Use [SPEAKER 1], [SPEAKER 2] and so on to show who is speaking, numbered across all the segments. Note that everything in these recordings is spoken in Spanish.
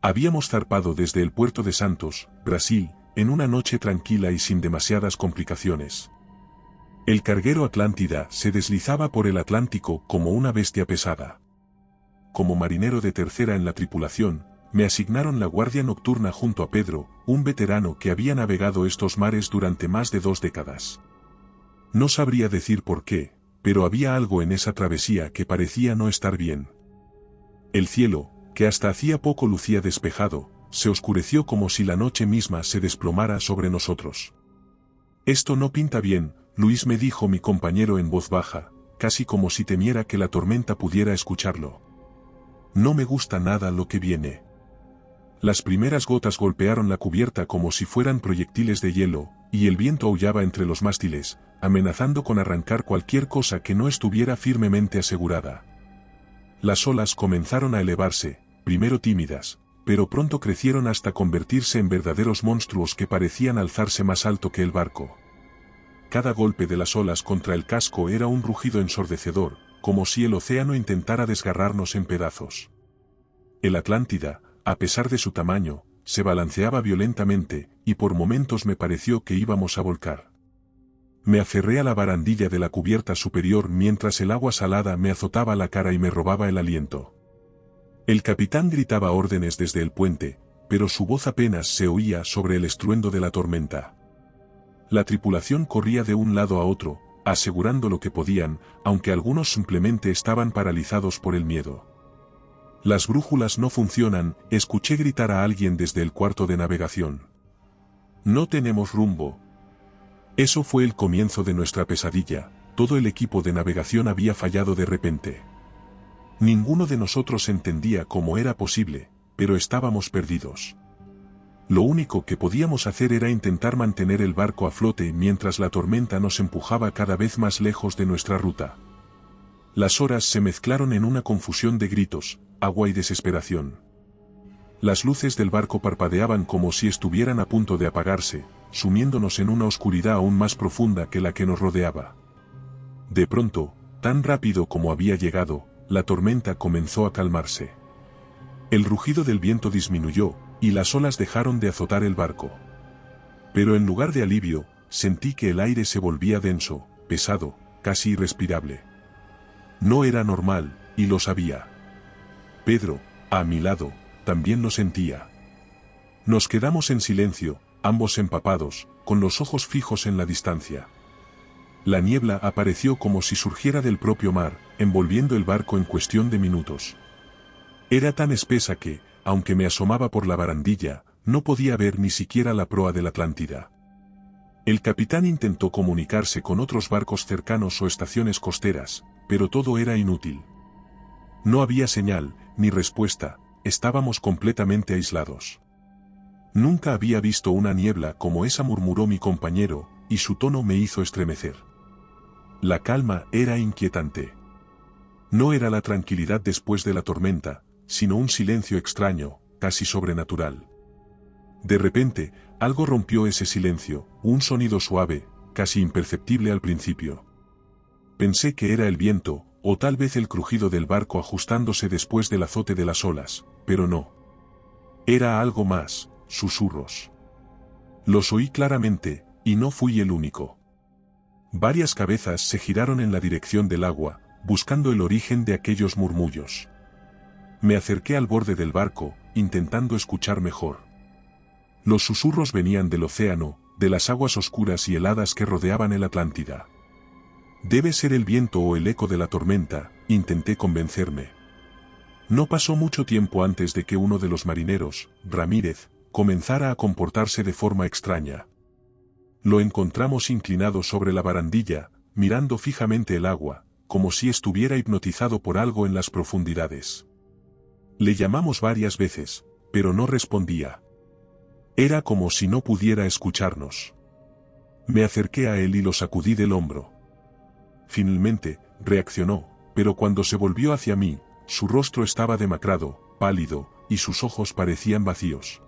[SPEAKER 1] Habíamos zarpado desde el puerto de Santos, Brasil, en una noche tranquila y sin demasiadas complicaciones. El carguero Atlántida se deslizaba por el Atlántico como una bestia pesada. Como marinero de tercera en la tripulación, me asignaron la guardia nocturna junto a Pedro, un veterano que había navegado estos mares durante más de 2 décadas. No sabría decir por qué, pero había algo en esa travesía que parecía no estar bien. El cielo, que hasta hacía poco lucía despejado, se oscureció como si la noche misma se desplomara sobre nosotros. «Esto no pinta bien», Luis me dijo mi compañero en voz baja, casi como si temiera que la tormenta pudiera escucharlo. «No me gusta nada lo que viene». Las primeras gotas golpearon la cubierta como si fueran proyectiles de hielo, y el viento aullaba entre los mástiles, amenazando con arrancar cualquier cosa que no estuviera firmemente asegurada. Las olas comenzaron a elevarse, primero tímidas, pero pronto crecieron hasta convertirse en verdaderos monstruos que parecían alzarse más alto que el barco. Cada golpe de las olas contra el casco era un rugido ensordecedor, como si el océano intentara desgarrarnos en pedazos. El Atlántida, a pesar de su tamaño, se balanceaba violentamente, y por momentos me pareció que íbamos a volcar. Me aferré a la barandilla de la cubierta superior mientras el agua salada me azotaba la cara y me robaba el aliento. El capitán gritaba órdenes desde el puente, pero su voz apenas se oía sobre el estruendo de la tormenta. La tripulación corría de un lado a otro, asegurando lo que podían, aunque algunos simplemente estaban paralizados por el miedo. «Las brújulas no funcionan», escuché gritar a alguien desde el cuarto de navegación. «No tenemos rumbo». Eso fue el comienzo de nuestra pesadilla, todo el equipo de navegación había fallado de repente. Ninguno de nosotros entendía cómo era posible, pero estábamos perdidos. Lo único que podíamos hacer era intentar mantener el barco a flote mientras la tormenta nos empujaba cada vez más lejos de nuestra ruta. Las horas se mezclaron en una confusión de gritos, agua y desesperación. Las luces del barco parpadeaban como si estuvieran a punto de apagarse, sumiéndonos en una oscuridad aún más profunda que la que nos rodeaba. De pronto, tan rápido como había llegado, la tormenta comenzó a calmarse. El rugido del viento disminuyó, y las olas dejaron de azotar el barco. Pero en lugar de alivio, sentí que el aire se volvía denso, pesado, casi irrespirable. No era normal, y lo sabía. Pedro, a mi lado, también lo sentía. Nos quedamos en silencio, ambos empapados, con los ojos fijos en la distancia. La niebla apareció como si surgiera del propio mar, envolviendo el barco en cuestión de minutos. Era tan espesa que, aunque me asomaba por la barandilla, no podía ver ni siquiera la proa de la Atlántida. El capitán intentó comunicarse con otros barcos cercanos o estaciones costeras, pero todo era inútil. No había señal, ni respuesta, estábamos completamente aislados. Nunca había visto una niebla como esa, murmuró mi compañero, y su tono me hizo estremecer. La calma era inquietante. No era la tranquilidad después de la tormenta, sino un silencio extraño, casi sobrenatural. De repente, algo rompió ese silencio, un sonido suave, casi imperceptible al principio. Pensé que era el viento, o tal vez el crujido del barco ajustándose después del azote de las olas, pero no. Era algo más, susurros. Los oí claramente, y no fui el único. Varias cabezas se giraron en la dirección del agua, buscando el origen de aquellos murmullos. Me acerqué al borde del barco, intentando escuchar mejor. Los susurros venían del océano, de las aguas oscuras y heladas que rodeaban el Atlántida. Debe ser el viento o el eco de la tormenta, intenté convencerme. No pasó mucho tiempo antes de que uno de los marineros, Ramírez, comenzara a comportarse de forma extraña. Lo encontramos inclinado sobre la barandilla, mirando fijamente el agua, como si estuviera hipnotizado por algo en las profundidades. Le llamamos varias veces, pero no respondía. Era como si no pudiera escucharnos. Me acerqué a él y lo sacudí del hombro. Finalmente, reaccionó, pero cuando se volvió hacia mí, su rostro estaba demacrado, pálido, y sus ojos parecían vacíos.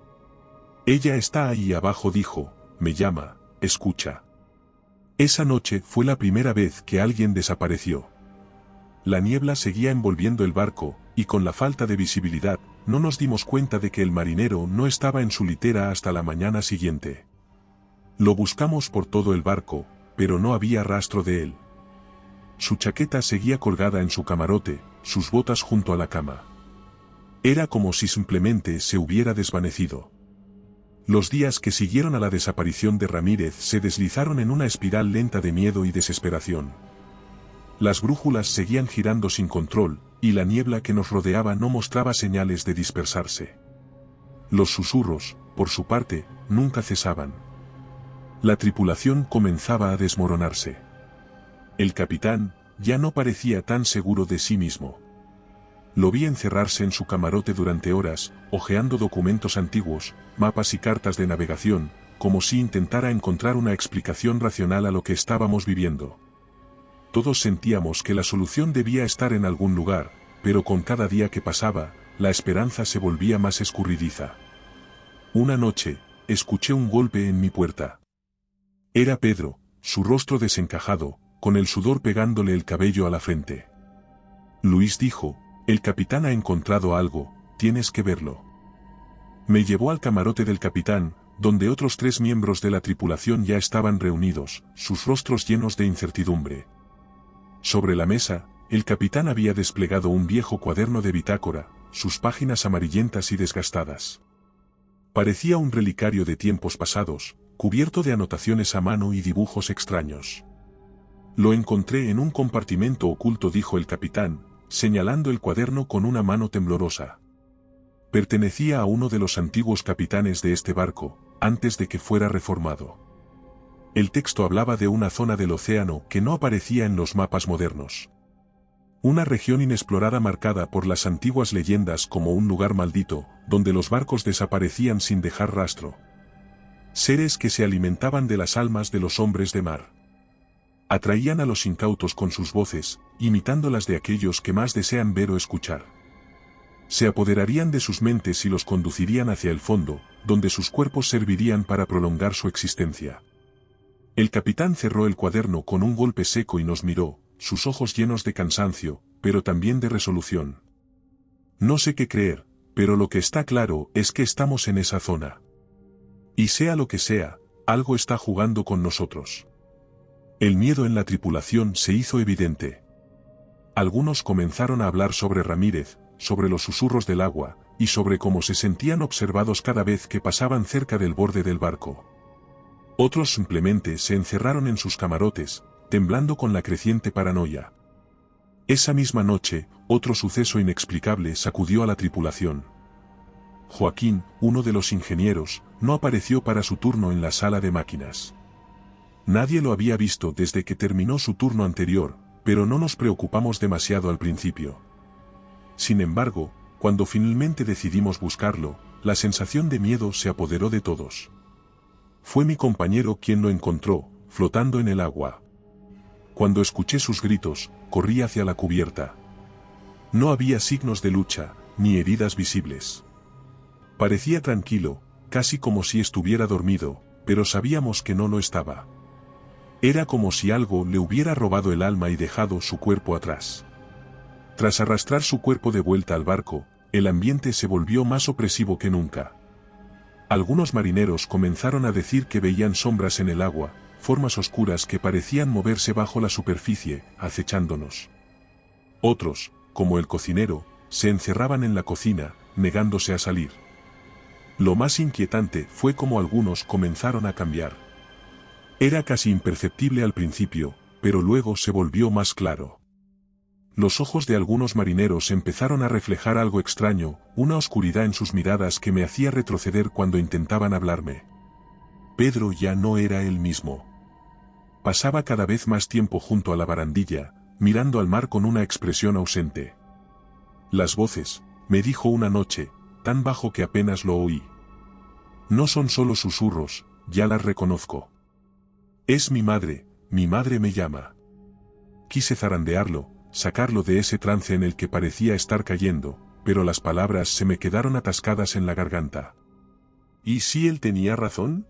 [SPEAKER 1] «Ella está ahí abajo», dijo, «me llama, escucha». Esa noche fue la primera vez que alguien desapareció. La niebla seguía envolviendo el barco, y con la falta de visibilidad, no nos dimos cuenta de que el marinero no estaba en su litera hasta la mañana siguiente. Lo buscamos por todo el barco, pero no había rastro de él. Su chaqueta seguía colgada en su camarote, sus botas junto a la cama. Era como si simplemente se hubiera desvanecido. Los días que siguieron a la desaparición de Ramírez se deslizaron en una espiral lenta de miedo y desesperación. Las brújulas seguían girando sin control, y la niebla que nos rodeaba no mostraba señales de dispersarse. Los susurros, por su parte, nunca cesaban. La tripulación comenzaba a desmoronarse. El capitán ya no parecía tan seguro de sí mismo. Lo vi encerrarse en su camarote durante horas, hojeando documentos antiguos, mapas y cartas de navegación, como si intentara encontrar una explicación racional a lo que estábamos viviendo. Todos sentíamos que la solución debía estar en algún lugar, pero con cada día que pasaba, la esperanza se volvía más escurridiza. Una noche, escuché un golpe en mi puerta. Era Pedro, su rostro desencajado, con el sudor pegándole el cabello a la frente. Luis dijo: «El capitán ha encontrado algo, tienes que verlo». Me llevó al camarote del capitán, donde otros 3 miembros de la tripulación ya estaban reunidos, sus rostros llenos de incertidumbre. Sobre la mesa, el capitán había desplegado un viejo cuaderno de bitácora, sus páginas amarillentas y desgastadas. Parecía un relicario de tiempos pasados, cubierto de anotaciones a mano y dibujos extraños. «Lo encontré en un compartimento oculto», dijo el capitán, señalando el cuaderno con una mano temblorosa. Pertenecía a uno de los antiguos capitanes de este barco, antes de que fuera reformado. El texto hablaba de una zona del océano que no aparecía en los mapas modernos. Una región inexplorada marcada por las antiguas leyendas como un lugar maldito, donde los barcos desaparecían sin dejar rastro. Seres que se alimentaban de las almas de los hombres de mar. Atraían a los incautos con sus voces, imitando las de aquellos que más desean ver o escuchar. Se apoderarían de sus mentes y los conducirían hacia el fondo, donde sus cuerpos servirían para prolongar su existencia. El capitán cerró el cuaderno con un golpe seco y nos miró, sus ojos llenos de cansancio, pero también de resolución. «No sé qué creer, pero lo que está claro es que estamos en esa zona. Y sea lo que sea, algo está jugando con nosotros». El miedo en la tripulación se hizo evidente. Algunos comenzaron a hablar sobre Ramírez, sobre los susurros del agua, y sobre cómo se sentían observados cada vez que pasaban cerca del borde del barco. Otros simplemente se encerraron en sus camarotes, temblando con la creciente paranoia. Esa misma noche, otro suceso inexplicable sacudió a la tripulación. Joaquín, uno de los ingenieros, no apareció para su turno en la sala de máquinas. Nadie lo había visto desde que terminó su turno anterior, pero no nos preocupamos demasiado al principio. Sin embargo, cuando finalmente decidimos buscarlo, la sensación de miedo se apoderó de todos. Fue mi compañero quien lo encontró, flotando en el agua. Cuando escuché sus gritos, corrí hacia la cubierta. No había signos de lucha, ni heridas visibles. Parecía tranquilo, casi como si estuviera dormido, pero sabíamos que no lo estaba. Era como si algo le hubiera robado el alma y dejado su cuerpo atrás. Tras arrastrar su cuerpo de vuelta al barco, el ambiente se volvió más opresivo que nunca. Algunos marineros comenzaron a decir que veían sombras en el agua, formas oscuras que parecían moverse bajo la superficie, acechándonos. Otros, como el cocinero, se encerraban en la cocina, negándose a salir. Lo más inquietante fue cómo algunos comenzaron a cambiar. Era casi imperceptible al principio, pero luego se volvió más claro. Los ojos de algunos marineros empezaron a reflejar algo extraño, una oscuridad en sus miradas que me hacía retroceder cuando intentaban hablarme. Pedro ya no era el mismo. Pasaba cada vez más tiempo junto a la barandilla, mirando al mar con una expresión ausente. «Las voces», me dijo una noche, tan bajo que apenas lo oí. «No son solo susurros, ya las reconozco. Es mi madre me llama». Quise zarandearlo, sacarlo de ese trance en el que parecía estar cayendo, pero las palabras se me quedaron atascadas en la garganta. ¿Y si él tenía razón?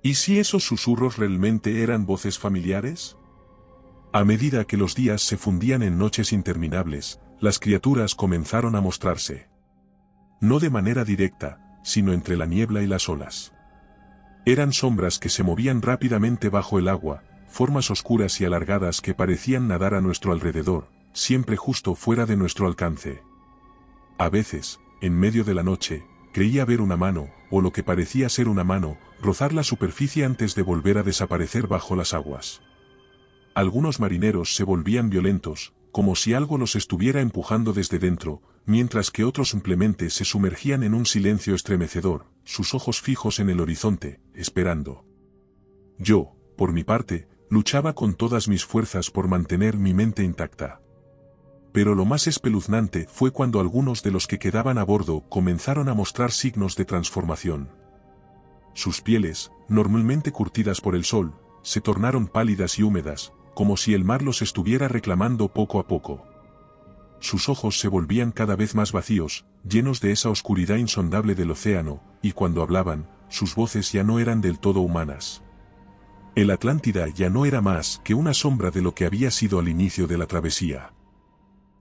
[SPEAKER 1] ¿Y si esos susurros realmente eran voces familiares? A medida que los días se fundían en noches interminables, las criaturas comenzaron a mostrarse. No de manera directa, sino entre la niebla y las olas. Eran sombras que se movían rápidamente bajo el agua, formas oscuras y alargadas que parecían nadar a nuestro alrededor, siempre justo fuera de nuestro alcance. A veces, en medio de la noche, creía ver una mano, o lo que parecía ser una mano, rozar la superficie antes de volver a desaparecer bajo las aguas. Algunos marineros se volvían violentos, como si algo los estuviera empujando desde dentro, mientras que otros simplemente se sumergían en un silencio estremecedor, sus ojos fijos en el horizonte, esperando. Yo, por mi parte, luchaba con todas mis fuerzas por mantener mi mente intacta. Pero lo más espeluznante fue cuando algunos de los que quedaban a bordo comenzaron a mostrar signos de transformación. Sus pieles, normalmente curtidas por el sol, se tornaron pálidas y húmedas, como si el mar los estuviera reclamando poco a poco. Sus ojos se volvían cada vez más vacíos, llenos de esa oscuridad insondable del océano, y cuando hablaban, sus voces ya no eran del todo humanas. El Atlántida ya no era más que una sombra de lo que había sido al inicio de la travesía.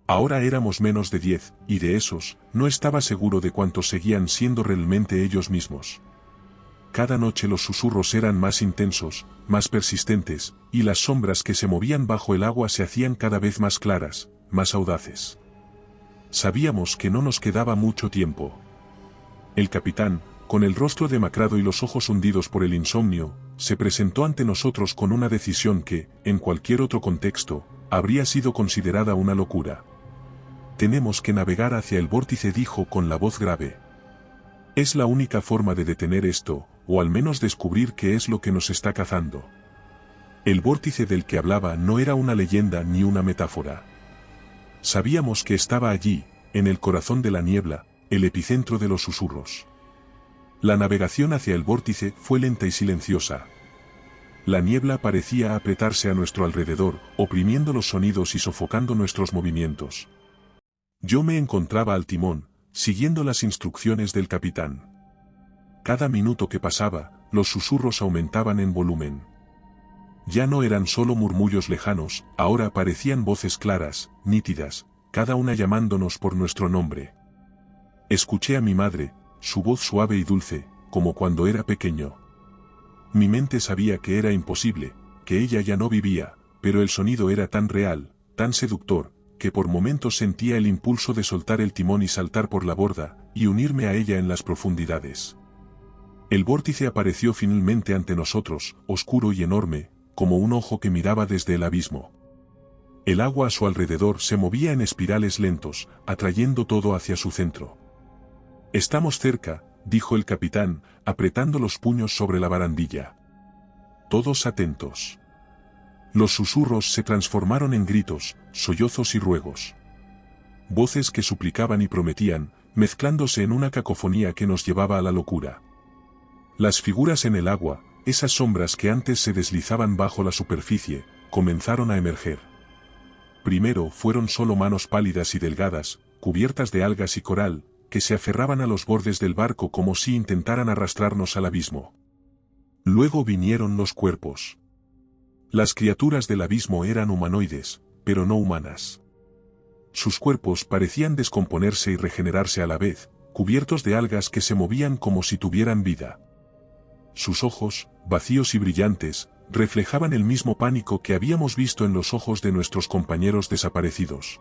[SPEAKER 1] Ahora éramos menos de 10, y de esos, no estaba seguro de cuántos seguían siendo realmente ellos mismos. Cada noche los susurros eran más intensos, más persistentes, y las sombras que se movían bajo el agua se hacían cada vez más claras, más audaces. Sabíamos que no nos quedaba mucho tiempo. El capitán, con el rostro demacrado y los ojos hundidos por el insomnio, se presentó ante nosotros con una decisión que, en cualquier otro contexto, habría sido considerada una locura. Tenemos que navegar hacia el vórtice, dijo con la voz grave. Es la única forma de detener esto, o al menos descubrir qué es lo que nos está cazando. El vórtice del que hablaba no era una leyenda ni una metáfora. Sabíamos que estaba allí, en el corazón de la niebla, el epicentro de los susurros. La navegación hacia el vórtice fue lenta y silenciosa. La niebla parecía apretarse a nuestro alrededor, oprimiendo los sonidos y sofocando nuestros movimientos. Yo me encontraba al timón, siguiendo las instrucciones del capitán. Cada minuto que pasaba, los susurros aumentaban en volumen. Ya no eran solo murmullos lejanos, ahora parecían voces claras, nítidas, cada una llamándonos por nuestro nombre. Escuché a mi madre, su voz suave y dulce, como cuando era pequeño. Mi mente sabía que era imposible, que ella ya no vivía, pero el sonido era tan real, tan seductor, que por momentos sentía el impulso de soltar el timón y saltar por la borda, y unirme a ella en las profundidades. El vórtice apareció finalmente ante nosotros, oscuro y enorme, como un ojo que miraba desde el abismo. El agua a su alrededor se movía en espirales lentos, atrayendo todo hacia su centro. «Estamos cerca», dijo el capitán, apretando los puños sobre la barandilla. Todos atentos. Los susurros se transformaron en gritos, sollozos y ruegos. Voces que suplicaban y prometían, mezclándose en una cacofonía que nos llevaba a la locura. Las figuras en el agua, esas sombras que antes se deslizaban bajo la superficie, comenzaron a emerger. Primero fueron solo manos pálidas y delgadas, cubiertas de algas y coral, que se aferraban a los bordes del barco como si intentaran arrastrarnos al abismo. Luego vinieron los cuerpos. Las criaturas del abismo eran humanoides, pero no humanas. Sus cuerpos parecían descomponerse y regenerarse a la vez, cubiertos de algas que se movían como si tuvieran vida. Sus ojos, vacíos y brillantes, reflejaban el mismo pánico que habíamos visto en los ojos de nuestros compañeros desaparecidos.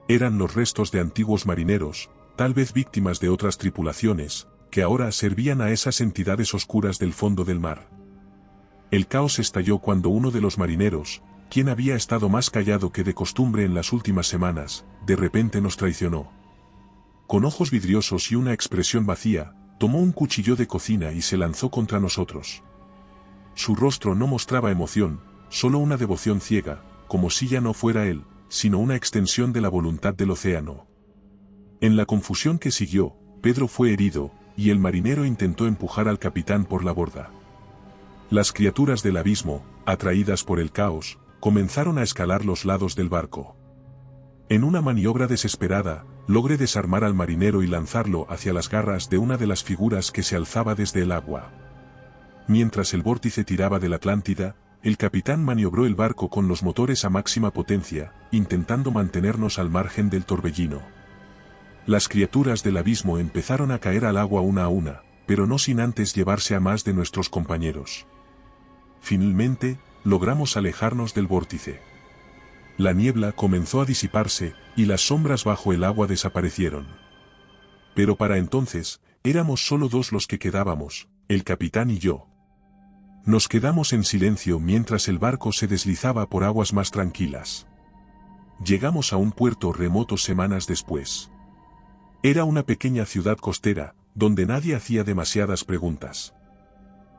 [SPEAKER 1] Eran los restos de antiguos marineros, tal vez víctimas de otras tripulaciones, que ahora servían a esas entidades oscuras del fondo del mar. El caos estalló cuando uno de los marineros, quien había estado más callado que de costumbre en las últimas semanas, de repente nos traicionó. Con ojos vidriosos y una expresión vacía, tomó un cuchillo de cocina y se lanzó contra nosotros. Su rostro no mostraba emoción, solo una devoción ciega, como si ya no fuera él, sino una extensión de la voluntad del océano. En la confusión que siguió, Pedro fue herido, y el marinero intentó empujar al capitán por la borda. Las criaturas del abismo, atraídas por el caos, comenzaron a escalar los lados del barco. En una maniobra desesperada, logré desarmar al marinero y lanzarlo hacia las garras de una de las figuras que se alzaba desde el agua. Mientras el vórtice tiraba de la Atlántida, el capitán maniobró el barco con los motores a máxima potencia, intentando mantenernos al margen del torbellino. Las criaturas del abismo empezaron a caer al agua una a una, pero no sin antes llevarse a más de nuestros compañeros. Finalmente, logramos alejarnos del vórtice. La niebla comenzó a disiparse, y las sombras bajo el agua desaparecieron. Pero para entonces, éramos solo dos los que quedábamos, el capitán y yo. Nos quedamos en silencio mientras el barco se deslizaba por aguas más tranquilas. Llegamos a un puerto remoto semanas después. Era una pequeña ciudad costera, donde nadie hacía demasiadas preguntas.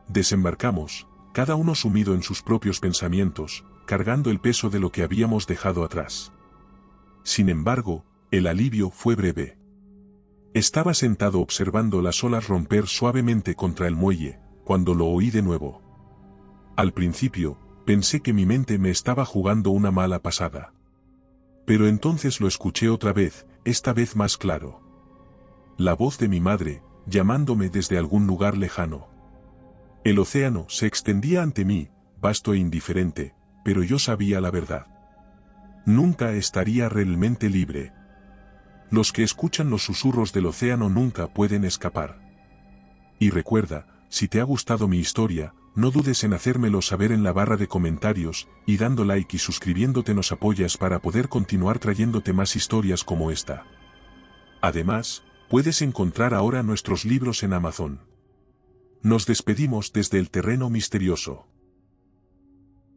[SPEAKER 1] Desembarcamos, cada uno sumido en sus propios pensamientos, cargando el peso de lo que habíamos dejado atrás. Sin embargo, el alivio fue breve. Estaba sentado observando las olas romper suavemente contra el muelle, cuando lo oí de nuevo. Al principio, pensé que mi mente me estaba jugando una mala pasada. Pero entonces lo escuché otra vez, esta vez más claro. La voz de mi madre, llamándome desde algún lugar lejano. El océano se extendía ante mí, vasto e indiferente, pero yo sabía la verdad. Nunca estaría realmente libre. Los que escuchan los susurros del océano nunca pueden escapar. Y recuerda, si te ha gustado mi historia, no dudes en hacérmelo saber en la barra de comentarios, y dando like y suscribiéndote nos apoyas para poder continuar trayéndote más historias como esta. Además, puedes encontrar ahora nuestros libros en Amazon. Nos despedimos desde el terreno misterioso.